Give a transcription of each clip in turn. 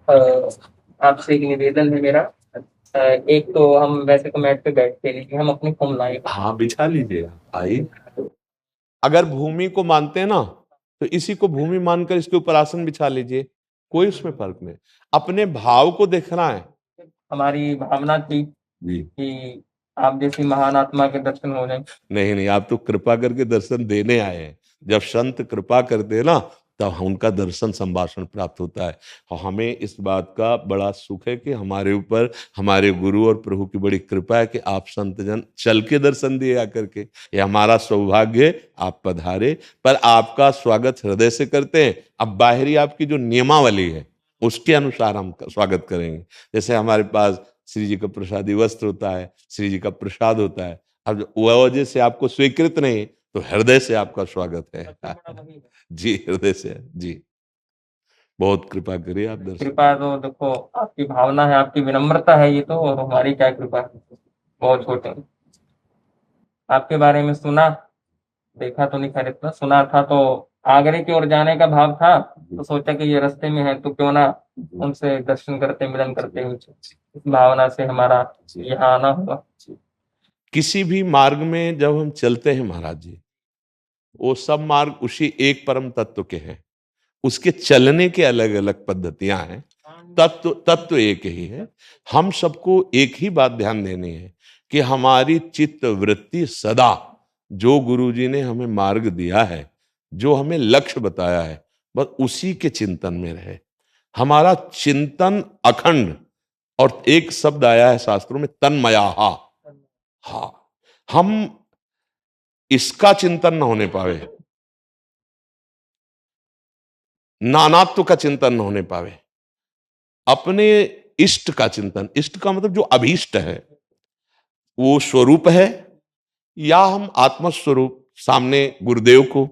अ, आपसे एक निवेदन है मेरा। एक तो हम वैसे तो मैट पे बैठते नहीं, हम अपनी फोन लाए। हाँ, बिछा लीजिए आप, आइए। अगर भूमि को मानते हैं ना, तो इसी को भूमि मानकर इसके ऊपर आसन बिछा लीजिए, कोई उसमें फर्क नहीं। अपने भाव को देखना है। हमारी भावना थी जी। कि आप जैसी महान आत्मा के दर्शन हो जाए। नहीं नहीं, आप तो कृपा करके दर्शन देने आए हैं। जब संत कृपा करते हैं ना, तब उनका दर्शन संभाषण प्राप्त होता है। और हमें इस बात का बड़ा सुख है कि हमारे ऊपर हमारे गुरु और प्रभु की बड़ी कृपा है कि आप संत जन चल के दर्शन दिए आकर के। ये हमारा सौभाग्य, आप पधारे। पर आपका स्वागत हृदय से करते हैं। अब बाहरी आपकी जो नियमावली है उसके अनुसार हम स्वागत करेंगे। जैसे हमारे पास श्री जी का प्रसादी वस्त्र होता है, श्री जी का प्रसाद होता है। अब वह वजह से आपको स्वीकृत नहीं, तो हृदय से आपका स्वागत है। जी, हृदय से जी। बहुत कृपा करिए आप दर्शन। कृपा तो देखो आपकी भावना है, आपकी विनम्रता है ये तो, और हमारी क्या कृपा है। बहुत छोटे हैं। आपके बारे में सुना, देखा तो नहीं, खैर इतना सुना था तो आगरे की ओर जाने का भाव था, तो सोचा कि ये रास्ते में है तो क्यों ना उनसे दर्शन करते मिलन करते हुए इस भावना से हमारा यहाँ आना हुआ। किसी भी मार्ग में जब हम चलते हैं महाराज जी, वो सब मार्ग उसी एक परम तत्व के हैं। उसके चलने के अलग अलग पद्धतियां हैं, तत्व तत्व एक ही है। हम सबको एक ही बात ध्यान देनी है कि हमारी चित्त वृत्ति सदा, जो गुरु जी ने हमें मार्ग दिया है, जो हमें लक्ष्य बताया है, बस उसी के चिंतन में रहे। हमारा चिंतन अखंड। और एक शब्द आया है शास्त्रों में, तन्मयाहा। हाँ, हम इसका चिंतन न होने पावे, नानात्व का चिंतन न होने पावे, अपने इष्ट का चिंतन, इष्ट का मतलब जो अभीष्ट है, वो स्वरूप है, या हम आत्मस्वरूप सामने गुरुदेव को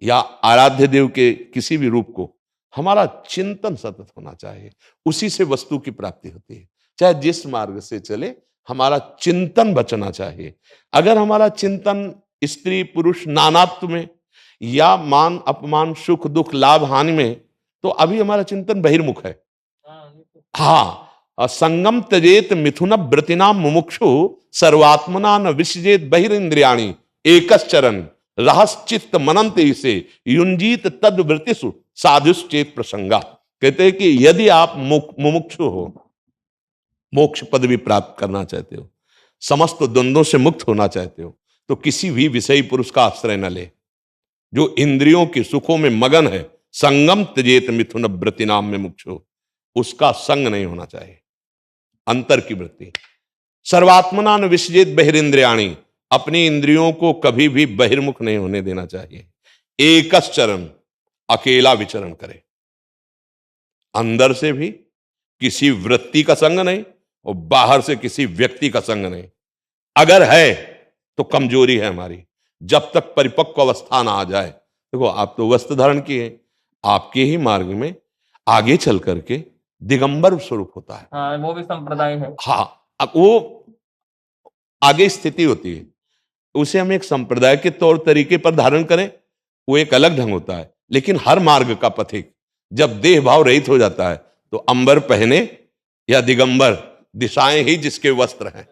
या आराध्य देव के किसी भी रूप को, हमारा चिंतन सतत होना चाहिए। उसी से वस्तु की प्राप्ति होती है। चाहे जिस मार्ग से चले, हमारा चिंतन बचना चाहिए। अगर हमारा चिंतन स्त्री पुरुष नानात्व में, या मान अपमान सुख दुख लाभ हानि में, तो अभी हमारा चिंतन बहिर्मुख है। हाँ, संगम त्यजेत मिथुन व्रतिना मुमुक्षु सर्वात्मना न विसजेत बहिरिंद्रियाणि एकश्चरन रहश्चित्त मनंत इसे युंजीत तद वृतिषु साधुश्चेत प्रसंगा। कहते हैं कि यदि आप मुमुक्षु हो, मोक्ष पदवी प्राप्त करना चाहते हो, समस्त द्वंद्वों से मुक्त होना चाहते हो, तो किसी भी विषयी पुरुष का आश्रय न ले। जो इंद्रियों के सुखों में मगन है, संगम त्यजेत मिथुन व्रति नाम में मुक्षु, उसका संग नहीं होना चाहिए। अंतर की वृत्ति। सर्वात्मना न विसजेत बहिरिंद्रियाणि, अपनी इंद्रियों को कभी भी बहिर्मुख नहीं होने देना चाहिए। एकश्चरण, अकेला विचरण करे, अंदर से भी किसी वृत्ति का संग नहीं और बाहर से किसी व्यक्ति का संग नहीं। अगर है तो कमजोरी है हमारी। जब तक परिपक्व अवस्था ना आ जाए, देखो आप तो वस्त्र धारण किए, आपके ही मार्ग में आगे चल करके दिगंबर स्वरूप होता है। हाँ, वो भी संप्रदाय है। हाँ, अब वो आगे स्थिति होती है, उसे हम एक संप्रदाय के तौर तरीके पर धारण करें, वो एक अलग ढंग होता है। लेकिन हर मार्ग का पथिक जब देह भाव रहित हो जाता है, तो अंबर पहने या दिगंबर, दिशाएं ही जिसके वस्त्र हैं।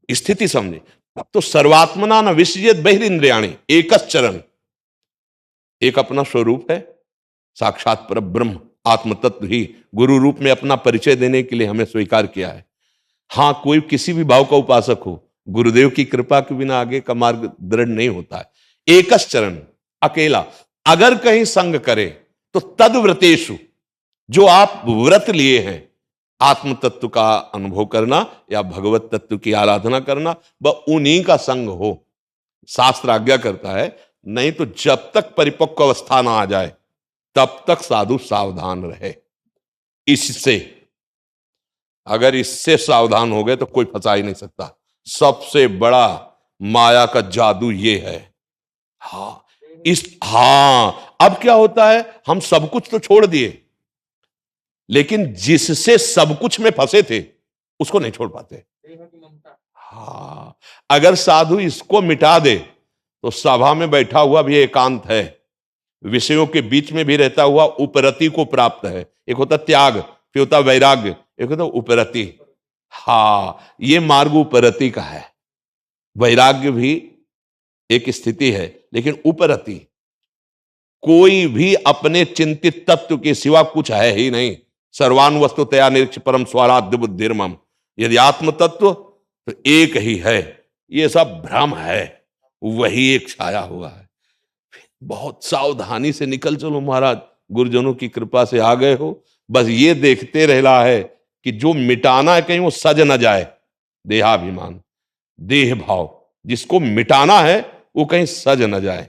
स्थिति समझे। तो सर्वात्मना न विसजेत बहिरिंद्रियाणि एकश्चरण, एक अपना स्वरूप है, साक्षात पर ब्रह्म आत्म तत्व ही गुरु रूप में अपना परिचय देने के लिए हमें स्वीकार किया है। हाँ, कोई किसी भी भाव का उपासक हो, गुरुदेव की कृपा के बिना आगे का मार्ग दृढ़ नहीं होता है। एकश्चरण, अकेला। अगर कहीं संग करे तो तद्व्रतेषु, जो आप व्रत लिए हैं, आत्म तत्व का अनुभव करना या भगवत तत्व की आराधना करना, वह उन्हीं का संग हो। शास्त्र आज्ञा करता है, नहीं तो जब तक परिपक्व अवस्था ना आ जाए, तब तक साधु सावधान रहे। इससे, अगर इससे सावधान हो गए तो कोई फंसा ही नहीं सकता। सबसे बड़ा माया का जादू ये है। हाँ, अब क्या होता है, हम सब कुछ तो छोड़ दिए, लेकिन जिससे सब कुछ में फंसे थे उसको नहीं छोड़ पाते। हाँ, अगर साधु इसको मिटा दे तो सभा में बैठा हुआ भी एकांत है, विषयों के बीच में भी रहता हुआ उपरति को प्राप्त है। एक होता त्याग, फिर होता वैराग्य, एक होता उपरति। हाँ, ये मार्ग उपरति का है। वैराग्य भी एक स्थिति है, लेकिन उपरति कोई भी अपने चिंतित तत्व के सिवा कुछ है ही नहीं। सर्वान वस्तुतया निरीक्ष परम स्वाराध्य बुद्धिर्मम। यदि आत्म तत्व तो एक ही है, ये सब भ्रम है, वही एक छाया हुआ है। बहुत सावधानी से निकल चलो महाराज, गुरुजनों की कृपा से आ गए हो। बस ये देखते रहना है कि जो मिटाना है कहीं वो सज न जाए। देहाभिमान, देह भाव, जिसको मिटाना है वो कहीं सज न जाए।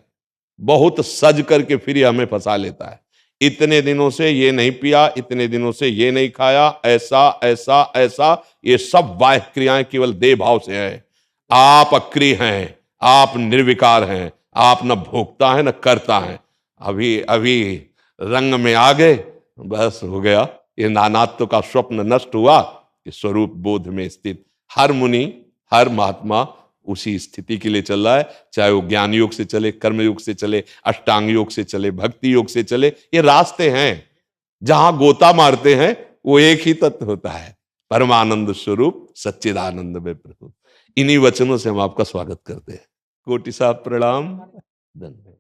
बहुत सज करके फिर ये हमें फंसा लेता है। इतने दिनों से ये नहीं पिया, इतने दिनों से ये नहीं खाया, ऐसा ऐसा ऐसा, ये सब बाह्य क्रियाएं केवल देह भाव से है। आप अक्रिय हैं, आप निर्विकार हैं, आप न भोगता है न करता है। अभी अभी रंग में आ गए, बस हो गया। ये नानात्व का स्वप्न नष्ट हुआ कि स्वरूप बोध में स्थित हर मुनि, हर महात्मा उसी स्थिति के लिए चल रहा है। चाहे वो ज्ञान योग से चले, कर्म योग से चले, अष्टांग योग से चले, भक्ति योग से चले, ये रास्ते हैं। जहां गोता मारते हैं वो एक ही तत्व होता है, परमानंद स्वरूप सच्चिदानंद में प्रभु। इन्हीं वचनों से हम आपका स्वागत करते हैं। कोटि साहब प्रणाम, धन्यवाद।